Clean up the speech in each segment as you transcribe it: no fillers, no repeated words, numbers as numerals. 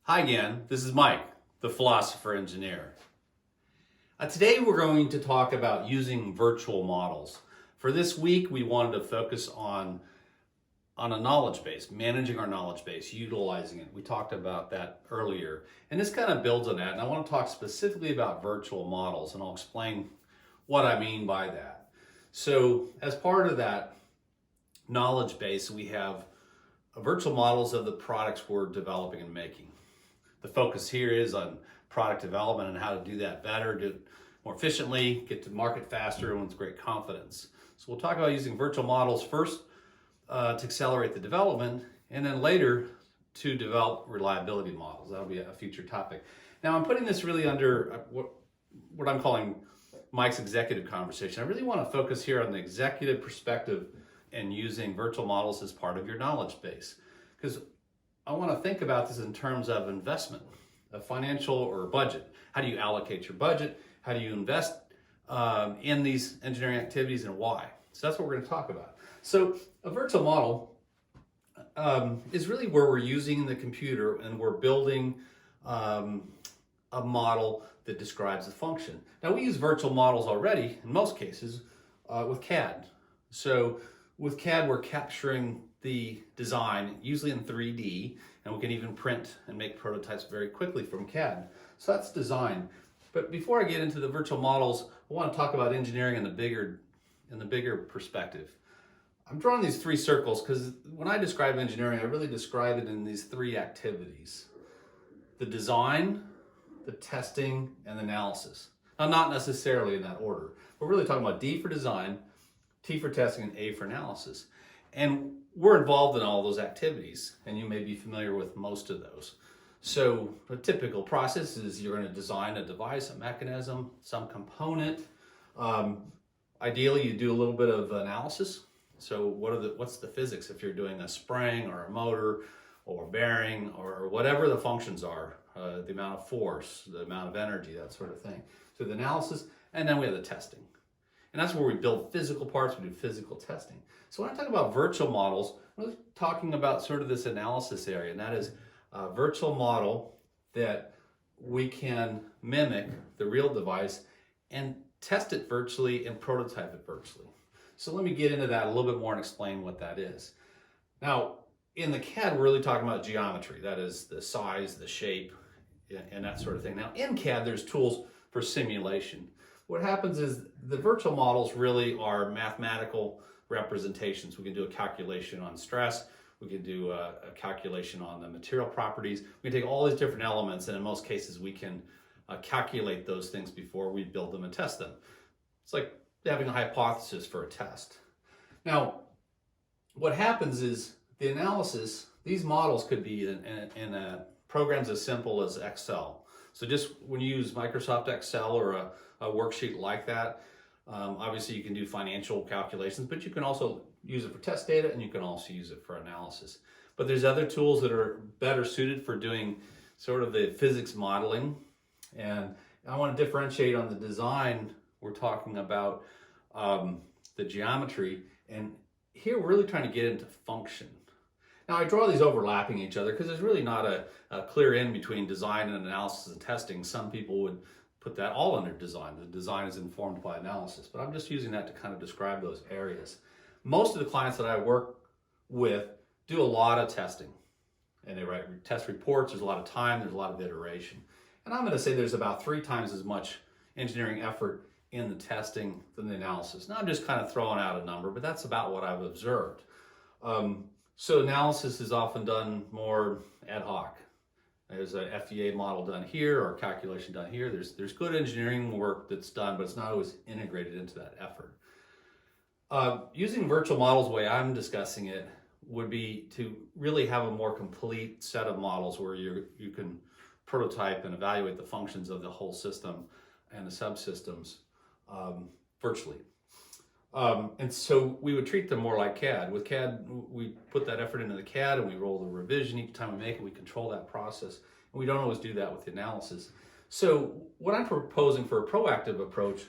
Hi again, this is Mike, the Philosopher engineer. Today we're going to talk about using virtual models. For this week, we wanted to focus on a knowledge base, managing our knowledge base, utilizing it. We talked about that earlier, and this kind of builds on that. And I want to talk specifically about virtual models, and I'll explain what I mean by that. So as part of that knowledge base, we have virtual models of the products we're developing and making. The focus here is on product development and how to do that better, do it more efficiently, get to market faster, and with great confidence. So we'll talk about using virtual models first to accelerate the development, and then later to develop reliability models. That'll be a future topic. Now I'm putting this really under what I'm calling Mike's executive conversation. I really want to focus here on the executive perspective and using virtual models as part of your knowledge base. Because I want to think about this in terms of investment, a financial or a budget. How do you allocate your budget? How do you invest in these engineering activities, and why? So that's what we're going to talk about. So a virtual model is really where we're using the computer and we're building a model that describes the function. Now we use virtual models already in most cases with CAD. So with CAD, we're capturing the design, usually in 3D, and we can even print and make prototypes very quickly from CAD. So that's design. But before I get into the virtual models, I want to talk about engineering in the bigger perspective. I'm drawing these three circles because when I describe engineering, I really describe it in these three activities: the design, the testing, and the analysis. Now, not necessarily in that order. We're really talking about D for design, T for testing, and A for analysis. And we're involved in all those activities, and you may be familiar with most of those. So a typical process is you're going to design a device, a mechanism, some component. Ideally, you do a little bit of analysis. So what's the physics if you're doing a spring or a motor or a bearing or whatever the functions are, the amount of force, the amount of energy, that sort of thing. So the analysis, and then we have the testing. And that's where we build physical parts, we do physical testing. So when I talk about virtual models, I'm really talking about sort of this analysis area, and that is a virtual model that we can mimic the real device and test it virtually and prototype it virtually. So let me get into that a little bit more and explain what that is. Now, in the CAD, we're really talking about geometry. That is the size, the shape, and that sort of thing. Now, in CAD, there's tools for simulation. What happens is the virtual models really are mathematical representations. We can do a calculation on stress. We can do a calculation on the material properties. We can take all these different elements, and in most cases, we can calculate those things before we build them and test them. It's like having a hypothesis for a test. Now, what happens is the analysis, these models could be in programs as simple as Excel. So just when you use Microsoft Excel or a worksheet like that, obviously you can do financial calculations, but you can also use it for test data, and you can also use it for analysis. But there's other tools that are better suited for doing sort of the physics modeling. And I want to differentiate on the design. We're talking about the geometry, and here we're really trying to get into function. Now I draw these overlapping each other because there's really not a clear end between design and analysis and testing. Some people would put that all under design. The design is informed by analysis, but I'm just using that to kind of describe those areas. Most of the clients that I work with do a lot of testing, and they write test reports. There's a lot of time, there's a lot of iteration. And I'm going to say there's about 3 times as much engineering effort in the testing than the analysis. Now I'm just kind of throwing out a number, but that's about what I've observed. So analysis is often done more ad hoc. There's a FEA model done here or a calculation done here. There's good engineering work that's done, but it's not always integrated into that effort. Using virtual models, the way I'm discussing it, would be to really have a more complete set of models where you can prototype and evaluate the functions of the whole system and the subsystems virtually. And so we would treat them more like CAD. With CAD, we put that effort into the CAD and we roll the revision each time we make it. We control that process. And we don't always do that with the analysis. So what I'm proposing for a proactive approach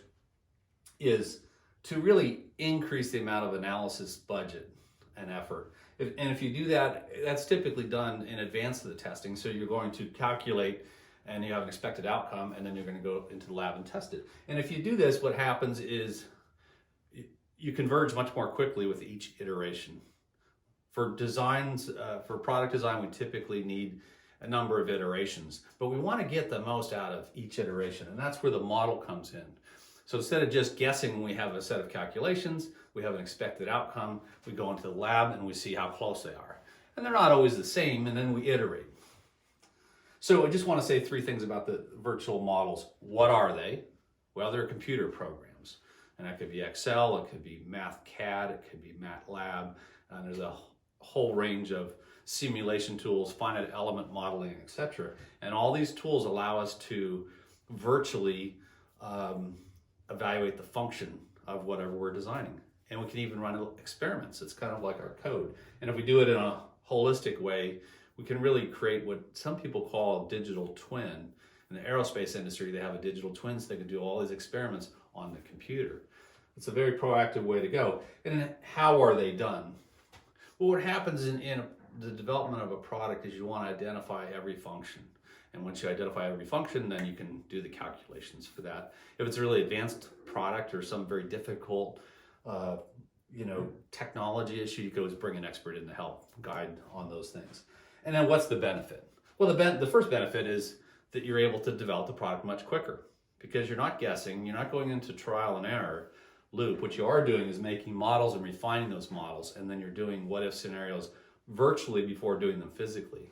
is to really increase the amount of analysis budget and effort And if you do that, that's typically done in advance of the testing. So you're going to calculate and you have an expected outcome, and then you're going to go into the lab and test it. And if you do this, what happens is you converge much more quickly with each iteration. For designs, for product design, we typically need a number of iterations, but we want to get the most out of each iteration, and that's where the model comes in. So instead of just guessing when we have a set of calculations, we have an expected outcome, we go into the lab and we see how close they are. And they're not always the same, and then we iterate. So I just want to say three things about the virtual models. What are they? Well, they're computer programs. And that could be Excel, it could be MathCAD, it could be MATLAB, and there's a whole range of simulation tools, finite element modeling, etc. And all these tools allow us to virtually evaluate the function of whatever we're designing. And we can even run experiments. It's kind of like our code. And if we do it in a holistic way, we can really create what some people call a digital twin. In the aerospace industry, they have a digital twin, so they can do all these experiments on the computer. It's a very proactive way to go. And how are they done? Well, what happens in the development of a product is you want to identify every function. And once you identify every function, then you can do the calculations for that. If it's a really advanced product or some very difficult technology issue, you could always bring an expert in to help guide on those things. And then what's the benefit? Well, the first benefit is that you're able to develop the product much quicker because you're not guessing, you're not going into trial and error loop. What you are doing is making models and refining those models, and then you're doing what if scenarios virtually before doing them physically.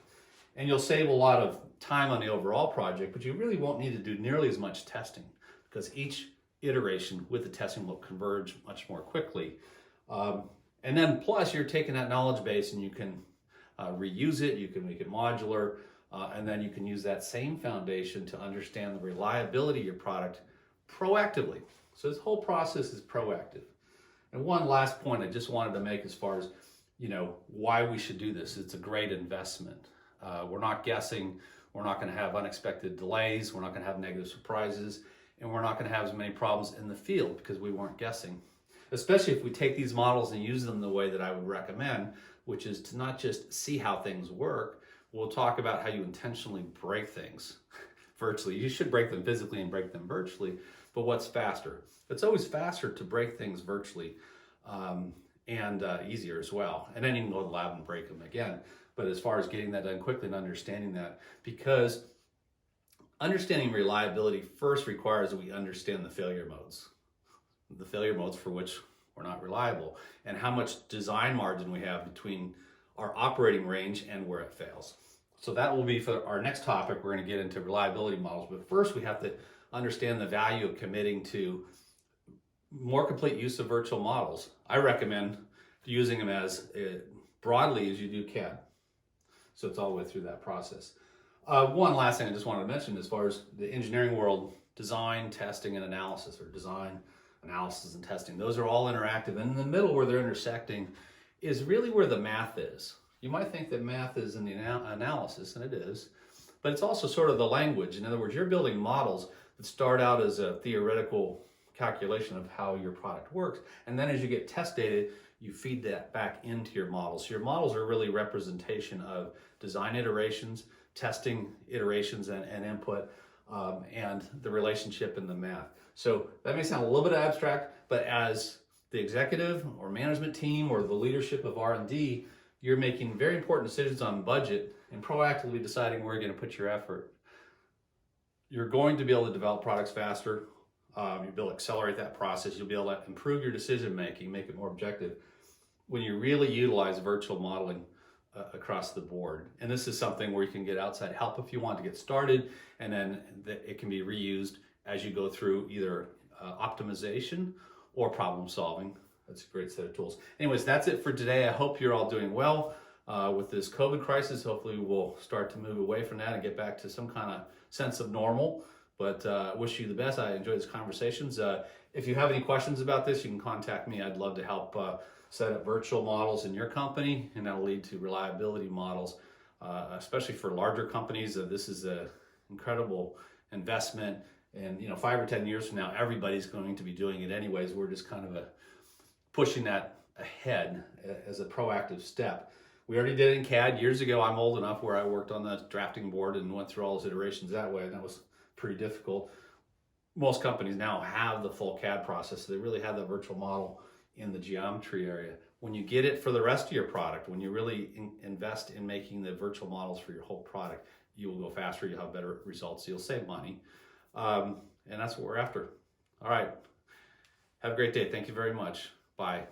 And you'll save a lot of time on the overall project, but you really won't need to do nearly as much testing because each iteration with the testing will converge much more quickly. And then plus you're taking that knowledge base and you can reuse it, you can make it modular, and then you can use that same foundation to understand the reliability of your product proactively. So this whole process is proactive. And one last point I just wanted to make as far as why we should do this. It's a great investment. We're not guessing, we're not going to have unexpected delays, we're not going to have negative surprises, and we're not going to have as many problems in the field because we weren't guessing. Especially if we take these models and use them the way that I would recommend, which is to not just see how things work. We'll talk about how you intentionally break things virtually. You should break them physically and break them virtually, but what's faster? It's always faster to break things virtually and easier as well. And then you can go to the lab and break them again. But as far as getting that done quickly and understanding that, because understanding reliability first requires that we understand the failure modes for which we're not reliable, and how much design margin we have between our operating range and where it fails. So that will be for our next topic. We're going to get into reliability models, but first we have to understand the value of committing to more complete use of virtual models. I recommend using them as broadly as you do CAD. So it's all the way through that process. One last thing I just wanted to mention as far as the engineering world, design, testing, and analysis, or design, analysis, and testing. Those are all interactive. And in the middle where they're intersecting is really where the math is. You might think that math is in the analysis, and it is, but it's also sort of the language. In other words, you're building models that start out as a theoretical calculation of how your product works, and then as you get test data, you feed that back into your models. So your models are really representation of design iterations, testing iterations and input, and the relationship in the math. So that may sound a little bit abstract, but as the executive or management team or the leadership of R&D, you're making very important decisions on budget and proactively deciding where you're going to put your effort. You're going to be able to develop products faster. You'll be able to accelerate that process. You'll be able to improve your decision making, make it more objective when you really utilize virtual modeling across the board. And this is something where you can get outside help if you want to get started, and then it can be reused as you go through either optimization or problem solving. That's a great set of tools. Anyways, that's it for today. I hope you're all doing well with this COVID crisis. Hopefully we'll start to move away from that and get back to some kind of sense of normal. But wish you the best. I enjoyed these conversations. If you have any questions about this, you can contact me. I'd love to help set up virtual models in your company, and that'll lead to reliability models, especially for larger companies. This is an incredible investment, and 5 or 10 years from now, everybody's going to be doing it anyways. We're just kind of pushing that ahead as a proactive step. We already did it in CAD years ago. I'm old enough where I worked on the drafting board and went through all those iterations that way, and that was pretty difficult. Most companies now have the full CAD process, so they really have the virtual model in the geometry area. When you get it for the rest of your product, when you really invest in making the virtual models for your whole product, you will go faster, you'll have better results, you'll save money, and that's what we're after. All right, have a great day. Thank you very much. Bye.